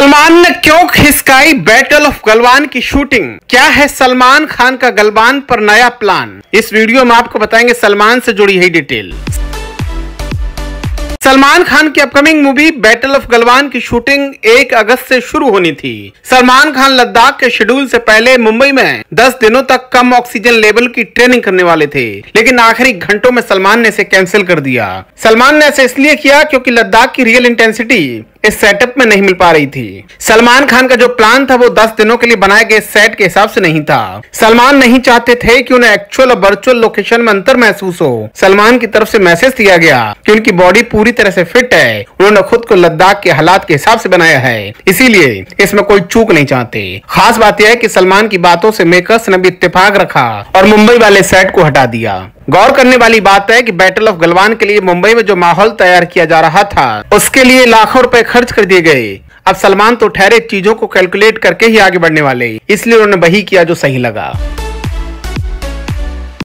सलमान ने क्यों खिसकाई battle of Galwan की शूटिंग? क्या है सलमान खान का गलवान पर नया प्लान? इस वीडियो में आपको बताएंगे सलमान से जुड़ी है डिटेल। सलमान खान की upcoming movie battle of Galwan की शूटिंग 1 अगस्त से शुरू होनी थी। सलमान खान लद्दाख के शेड्यूल से पहले मुंबई में 10 दिनों तक कम ऑक्सीजन लेवल की ट्रेनिंग करने वाले थे, लेकिन आखिरी घंटों में सलमान ने इसे कैंसिल कर दिया। सलमान ने ऐसे इसलिए किया क्योंकि लद्दाख की रियल इंटेंसिटी इस सेटअप में नहीं मिल पा रही थी। सलमान खान का जो प्लान था वो 10 दिनों के लिए बनाए गए सेट के हिसाब से नहीं था। सलमान नहीं चाहते थे कि उन्हें एक्चुअल और वर्चुअल लोकेशन में अंतर महसूस हो। सलमान की तरफ से मैसेज दिया गया कि उनकी बॉडी पूरी तरह से फिट है, उन्होंने खुद को लद्दाख के हालात के हिसाब से बनाया है, इसीलिए इसमें कोई चूक नहीं चाहते। खास बात यह है कि सलमान की बातों से मेकर्स ने भी इत्तेफाक रखा और मुंबई वाले सेट को हटा दिया। गौर करने वाली बात है कि बैटल ऑफ गलवान के लिए मुंबई में जो माहौल तैयार किया जा रहा था उसके लिए लाखों रुपए खर्च कर दिए गए। अब सलमान तो ठहरे चीजों को कैलकुलेट करके ही आगे बढ़ने वाले, इसलिए उन्होंने वही किया जो सही लगा।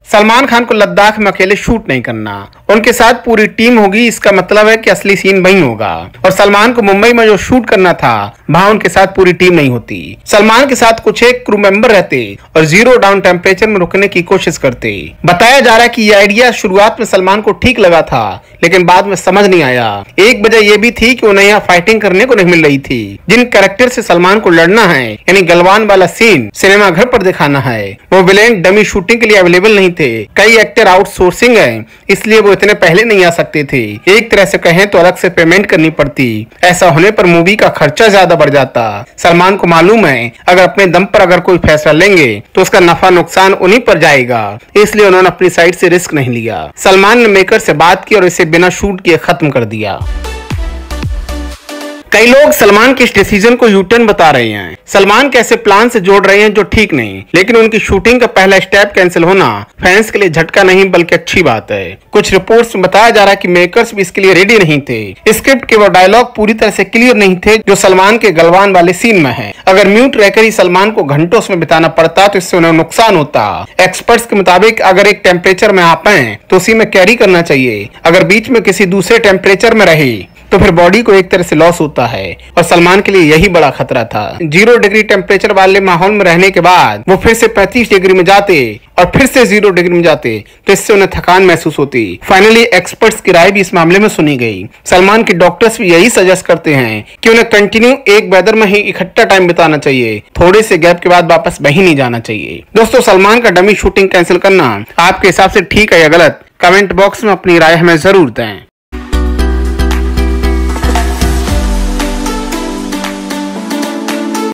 सलमान खान को लद्दाख में अकेले शूट नहीं करना, उनके साथ पूरी टीम होगी। इसका मतलब है कि असली सीन वहीं होगा और सलमान को मुंबई में जो शूट करना था वहां उनके साथ पूरी टीम नहीं होती। सलमान के साथ कुछ एक क्रू मेंबर रहते और 0 डाउन टेम्परेचर में रुकने की कोशिश करते। बताया जा रहा है कि यह आइडिया शुरुआत में सलमान को ठीक लगा था, लेकिन बाद में समझ नहीं आया। एक वजह यह भी थी कि उन्हें यहाँ फाइटिंग करने को नहीं मिल रही थी। जिन कैरेक्टर से सलमान को लड़ना है, यानी गलवान वाला सीन सिनेमा घर पर दिखाना है, वो विलेन डमी शूटिंग के लिए अवेलेबल नहीं थे। कई एक्टर आउटसोर्सिंग है, इसलिए वो इतने पहले नहीं आ सकते थे। एक तरह से कहें तो अलग से पेमेंट करनी पड़ती। ऐसा होने पर मूवी का खर्चा ज्यादा बढ़ जाता। सलमान को मालूम है अगर अपने दम पर अगर कोई फैसला लेंगे तो उसका नफा नुकसान उन्हीं पर जाएगा, इसलिए उन्होंने अपनी साइड से रिस्क नहीं लिया। सलमान ने मेकर से बात की और इसे बिना शूट किए खत्म कर दिया। कई लोग सलमान के इस डिसीजन को यूटर्न बता रहे हैं। सलमान के ऐसे प्लान से जोड़ रहे हैं जो ठीक नहीं, लेकिन उनकी शूटिंग का पहला स्टेप कैंसिल होना फैंस के लिए झटका नहीं बल्कि अच्छी बात है। कुछ रिपोर्ट्स में बताया जा रहा है कि मेकर्स भी इसके लिए रेडी नहीं थे। स्क्रिप्ट के वो डायलॉग पूरी तरह से क्लियर नहीं थे जो सलमान के गलवान वाले सीन में है। अगर म्यूट रहकर ही सलमान को घंटों उसमें बिताना पड़ता तो इससे उन्हें नुकसान होता। एक्सपर्ट्स के मुताबिक अगर एक टेम्परेचर में आप हैं तो उसी में कैरी करना चाहिए। अगर बीच में किसी दूसरे टेम्परेचर में रहे तो फिर बॉडी को एक तरह से लॉस होता है और सलमान के लिए यही बड़ा खतरा था। 0 डिग्री टेम्परेचर वाले माहौल में रहने के बाद वो फिर से 35 डिग्री में जाते और फिर से 0 डिग्री में जाते तो इससे उन्हें थकान महसूस होती। फाइनली एक्सपर्ट्स की राय भी इस मामले में सुनी गई। सलमान के डॉक्टर्स भी यही सजेस्ट करते हैं कि उन्हें कंटिन्यू एक वेदर में ही इकट्ठा टाइम बिताना चाहिए, थोड़े से गैप के बाद वापस वहीं नहीं जाना चाहिए। दोस्तों, सलमान का डमी शूटिंग कैंसिल करना आपके हिसाब से ठीक है या गलत? कमेंट बॉक्स में अपनी राय हमें जरूर दें।